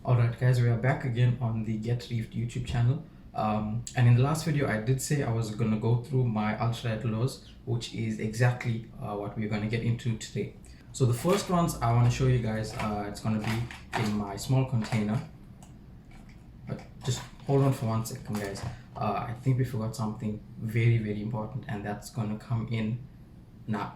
Alright guys, we are back again on the GetReefed YouTube channel. And in the last video I did say I was going to go through my ultralight lures, which is exactly what we're going to get into today. So the first ones I want to show you guys, it's going to be in my small container. But just hold on for 1 second guys. I think we forgot something very important, and that's going to come in now.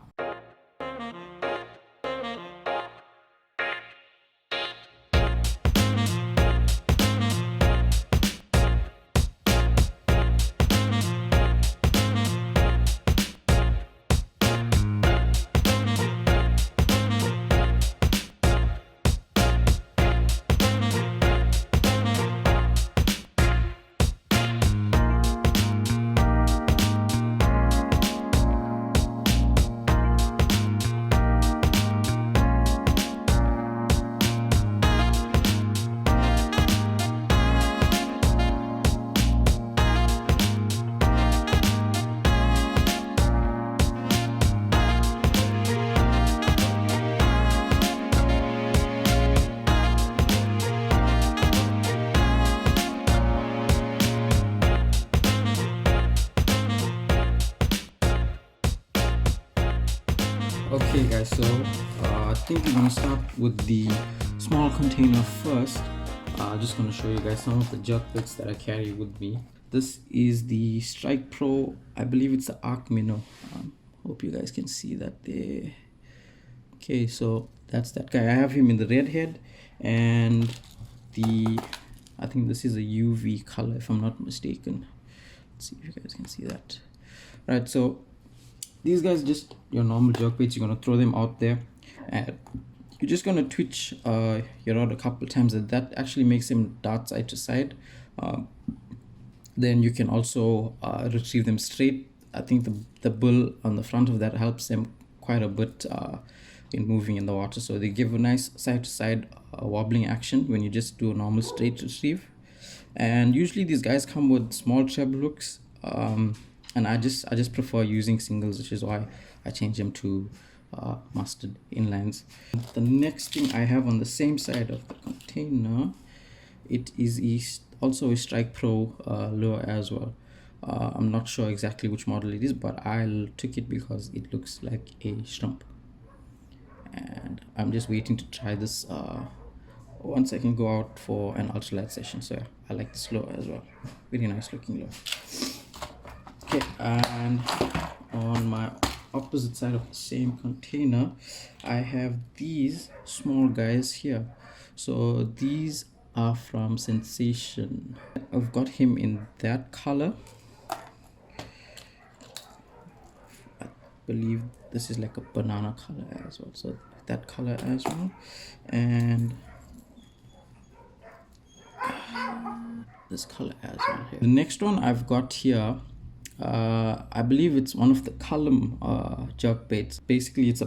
Okay guys, so I think we're gonna start with the small container first. Just gonna show you guys some of the jerk bits that I carry with me. This is the Strike Pro, I believe it's the Arc Minnow. Hope you guys can see that there. Okay, so that's that guy. I have him in the red head, and I think this is a UV color if I'm not mistaken. Let's see if you guys can see that. Right, so these guys, just your normal jerk baits, you're gonna throw them out there and you're just gonna twitch your rod a couple times, and that actually makes them dart side to side. Then you can also retrieve them straight. I think the bull on the front of that helps them quite a bit in moving in the water, so they give a nice side to side wobbling action when you just do a normal straight retrieve. And usually these guys come with small treble hooks, and I just prefer using singles, which is why I change them to mustard inlines. The next thing I have on the same side of the container, it is also a Strike Pro lure as well. I'm not sure exactly which model it is, but I took it because it looks like a shrimp, and I'm just waiting to try this once I can go out for an ultralight session. So yeah, I like this lure as well. Very nice looking lure. Okay, and on my opposite side of the same container, I have these small guys here. So these are from Sensation. I've got him in that color. I believe this is like a banana color as well, so that color as well. And this color as well here. The next one I've got here, I believe it's one of the column jerk baits. Basically it's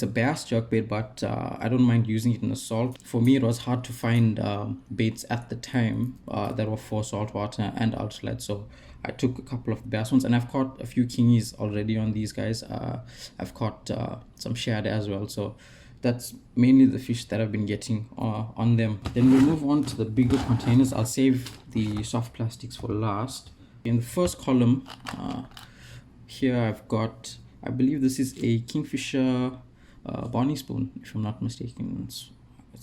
a bass jerk bait, but I don't mind using it in the salt. For me, it was hard to find baits at the time that were for saltwater and ultralight, so I took a couple of bass ones, and I've caught a few kingies already on these guys. I've caught some shad as well, so that's mainly the fish that I've been getting on them. Then we'll move on to the bigger containers. I'll save the soft plastics for last. In the first column here, I've got, I believe this is a Kingfisher Bonnie spoon, if I'm not mistaken. It's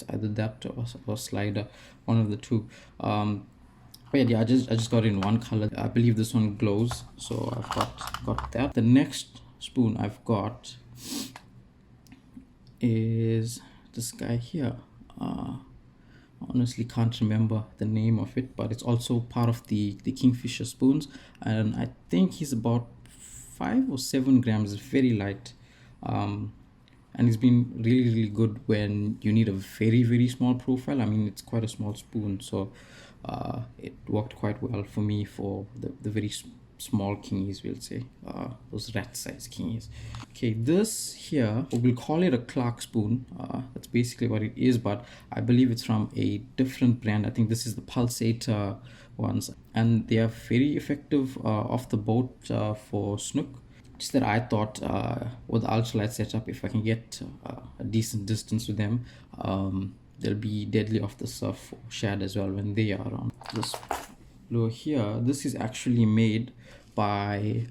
either that or slider, one of the two. But yeah, I just got it in one color. I believe this one glows, so I've got that. The next spoon I've got is this guy here. Honestly can't remember the name of it, but it's also part of the Kingfisher spoons, and I think he's about 5 or 7 grams. It's very light, and it's been really good when you need a very small profile. I mean, it's quite a small spoon, so it worked quite well for me for the very small kingies, we'll say, those rat size kingies. Okay, this here, we'll call it a Clark spoon. That's basically what it is, but I believe it's from a different brand. I think this is the Pulsator ones, and they are very effective off the boat for snook. Just that I thought with the ultralight setup, if I can get a decent distance with them, they'll be deadly off the surf or shad as well when they are on. This lure here, this is actually made by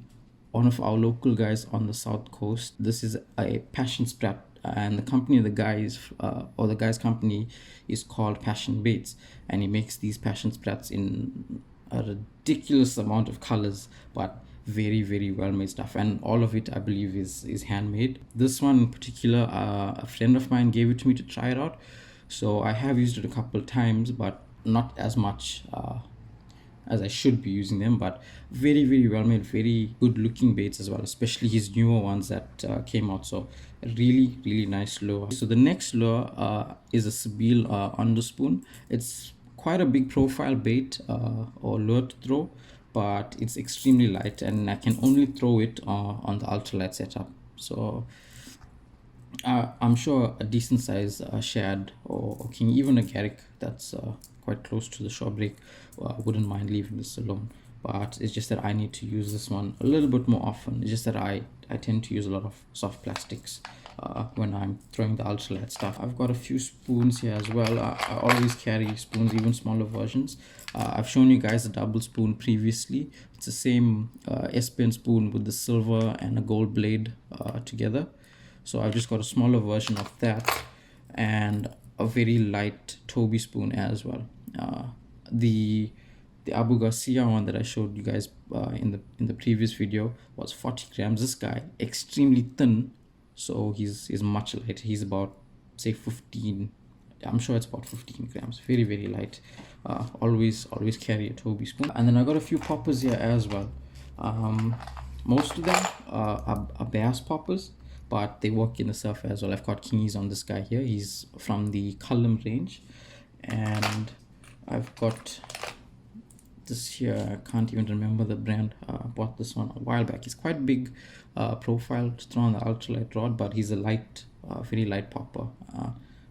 one of our local guys on the south coast. This is a passion sprat, and the company of the guys or the guy's company is called Passion Baits, and he makes these passion sprats in a ridiculous amount of colors, but very well made stuff, and all of it I believe is handmade. This one in particular, a friend of mine gave it to me to try it out, so I have used it a couple times, but not as much as I should be using them. But very well made, very good looking baits as well, especially his newer ones that came out. So really nice lure. So the next lure is a Sabile underspoon. It's quite a big profile bait or lure to throw, but it's extremely light, and I can only throw it on the ultralight setup. So I'm sure a decent size shad or king, even a garrick that's quite close to the shore break, wouldn't mind leaving this alone. But it's just that I need to use this one a little bit more often. It's just that I tend to use a lot of soft plastics when I'm throwing the ultralight stuff. I've got a few spoons here as well. I always carry spoons, even smaller versions. I've shown you guys a double spoon previously. It's the same S-Pen spoon with the silver and a gold blade together. So I've just got a smaller version of that and a very light Toby spoon as well. The Abu Garcia one that I showed you guys in the previous video was 40 grams. This guy extremely thin, so he's much lighter. He's about, say, 15. I'm sure it's about 15 grams. Very light. Always carry a Toby spoon. And then I got a few poppers here as well. Most of them are bass poppers, but they work in the surf as well. I've got kingies on this guy here. He's from the Cullum range, and I've got this here. I can't even remember the brand. Bought this one a while back. He's quite big profile to throw on the ultralight rod, but he's a light, very light popper.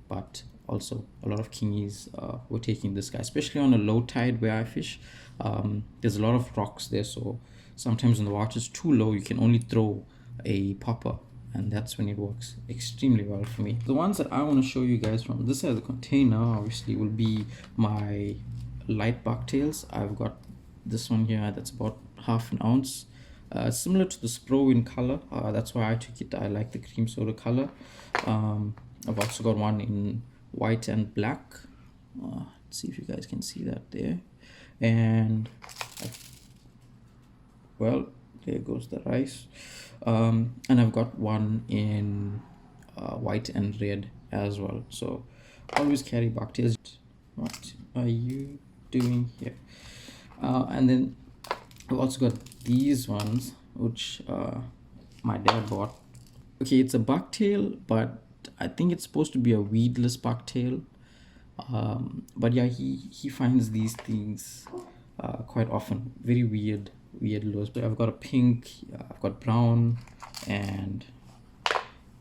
But also a lot of kingies were taking this guy, especially on a low tide where I fish. There's a lot of rocks there, so sometimes when the water's too low, you can only throw a popper, and that's when it works extremely well for me. The ones that I want to show you guys from this side of the container obviously will be my light bucktails. I've got this one here that's about half an ounce, similar to the Spro in color. That's why I took it. I like the cream soda color. I've also got one in white and black. Let's see if you guys can see that there. And well, there goes the rice. And I've got one in white and red as well. So always carry bucktails. What are you doing here? And then I've also got these ones, which my dad bought. Okay, it's a bucktail, but I think it's supposed to be a weedless bucktail. But yeah, he finds these things quite often. Very weird lures. But I've got a pink, I've got brown, and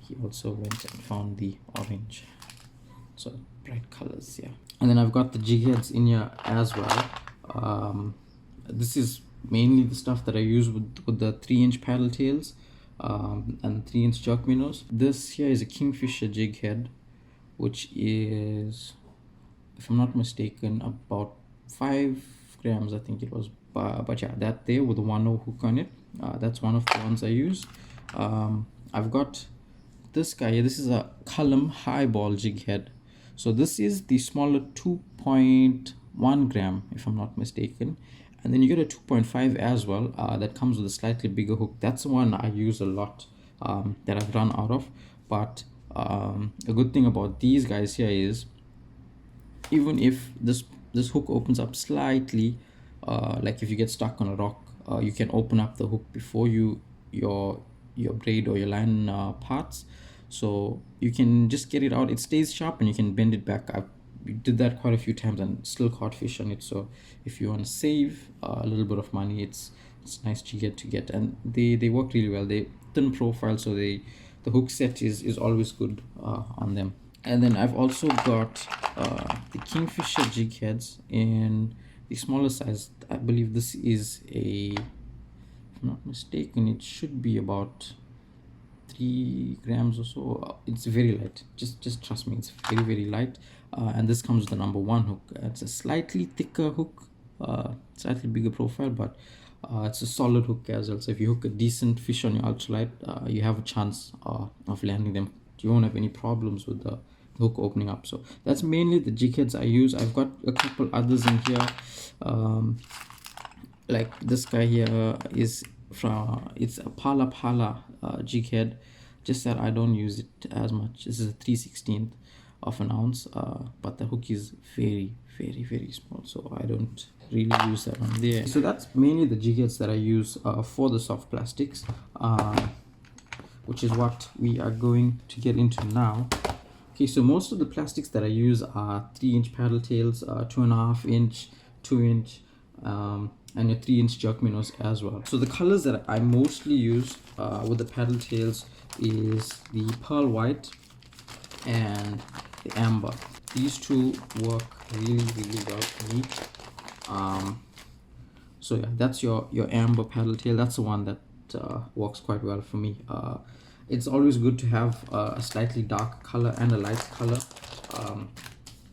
he also went and found the orange. So bright colors, yeah. And then I've got the jig heads in here as well. This is mainly the stuff that I use with the 3-inch paddle tails and 3-inch jerk minnows. This here is a Kingfisher jig head, which is, if I'm not mistaken, about 5 grams, I think it was. But yeah, that there with the 1/0 hook on it, that's one of the ones I use. I've got this guy here. This is a Cullum highball jig head. So this is the smaller 2.1 gram, if I'm not mistaken. And then you get a 2.5 as well, that comes with a slightly bigger hook. That's the one I use a lot, that I've run out of. But a good thing about these guys here is, even if this hook opens up slightly, like if you get stuck on a rock, you can open up the hook before your braid or your line parts, so you can just get it out. It stays sharp and you can bend it back. I did that quite a few times and still caught fish on it. So if you want to save a little bit of money, it's nice to get, and they work really well. They thin profile, so the hook set is always good on them. And then I've also got the Kingfisher jig heads in the smaller size. I believe this is a, if I'm not mistaken, it should be about 3 grams or so. It's very light, just trust me, it's very light. And this comes with the number 1 hook. It's a slightly thicker hook, slightly bigger profile, but it's a solid hook as well. So if you hook a decent fish on your ultralight, you have a chance of landing them. You won't have any problems with the hook opening up. So that's mainly the jig heads I use. I've got a couple others in here, like this guy here is from, it's a Pala jig head, just that I don't use it as much. This is a 3/16 of an ounce, but the hook is very small, so I don't really use that one there. So that's mainly the jig heads that I use for the soft plastics, which is what we are going to get into now. Okay, so most of the plastics that I use are 3-inch paddle tails, 2.5-inch, 2-inch, and your 3-inch jerk minnows as well. So the colors that I mostly use with the paddle tails is the pearl white and the amber. These two work really well for me. So yeah, that's your amber paddle tail. That's the one that works quite well for me. It's always good to have a slightly dark color and a light color.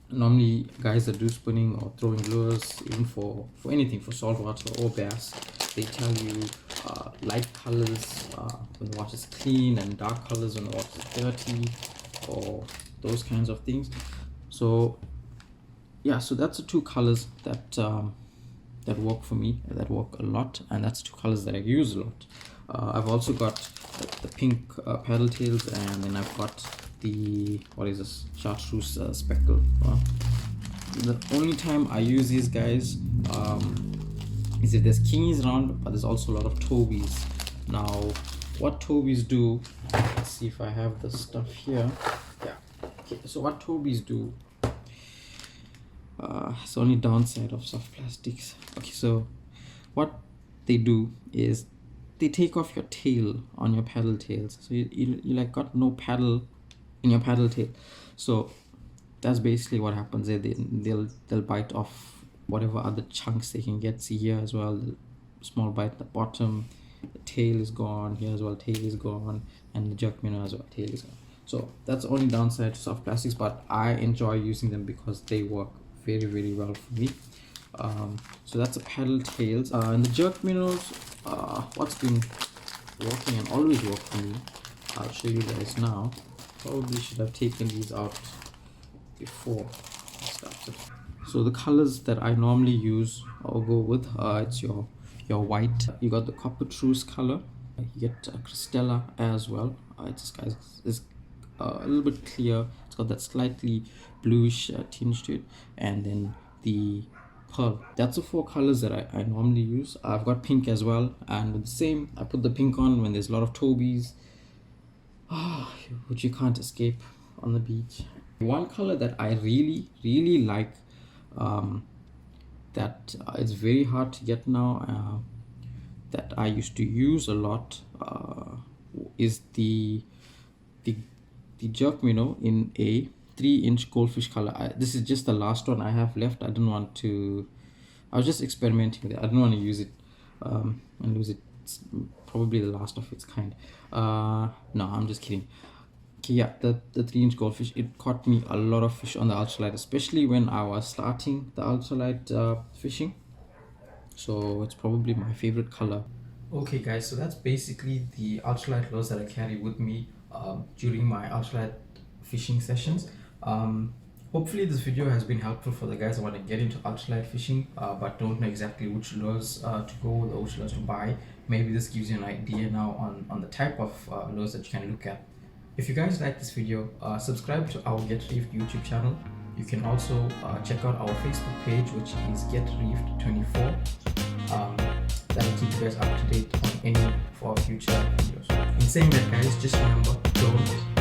Normally guys that do spinning or throwing lures, even for anything, for saltwater or bass, they tell you light colors when the water is clean and dark colors when the water is dirty, or those kinds of things. So yeah, so that's the 2 colors that that work for me, that work a lot, and that's 2 colors that I use a lot. I've also got the pink paddle tails, and then I've got the, what is this, chartreuse speckle. The only time I use these guys is if there's kingies around, but there's also a lot of tobies. Now what tobies do, let's see if I have the stuff here. Yeah, okay, so what tobies do, it's the only downside of soft plastics. Okay, so what they do is they take off your tail on your paddle tails, so you like got no paddle in your paddle tail. So that's basically what happens there. They'll bite off whatever other chunks they can get. See here as well, the small bite at the bottom, the tail is gone here as well, tail is gone, and the jerk minnow as well, tail is gone. So that's the only downside to soft plastics, but I enjoy using them because they work very well for me. So that's the paddle tails, and the jerk minnows, what's been working and always worked for me, I'll show you guys now. Probably should have taken these out before I started. So the colors that I normally use or go with, it's your white, you got the copper truce color, you get Cristela as well. It's a little bit clear, it's got that slightly bluish tinge to it, and then the pearl. That's the 4 colors that I normally use. I've got pink as well, and with the same, I put the pink on when there's a lot of tobies, which you can't escape on the beach. One color that I really like, that it's very hard to get now, that I used to use a lot, is the jerk minnow in a 3-inch goldfish color. This is just the last one I have left. I didn't want to, I was just experimenting with it. I didn't want to use it and lose it. It's probably the last of its kind. No, I'm just kidding. Okay, yeah, the 3-inch goldfish, it caught me a lot of fish on the ultralight, especially when I was starting the ultralight fishing. So it's probably my favorite color. Okay guys, so that's basically the ultralight lures that I carry with me during my ultralight fishing sessions. Hopefully this video has been helpful for the guys who want to get into ultralight fishing but don't know exactly which lures to go with or which lures to buy. Maybe this gives you an idea now on the type of lures that you can look at. If you guys like this video, subscribe to our GetReefed YouTube channel. You can also check out our Facebook page, which is GetReefed24. That'll keep you guys up to date on any of our future videos. In saying that guys, just remember, don't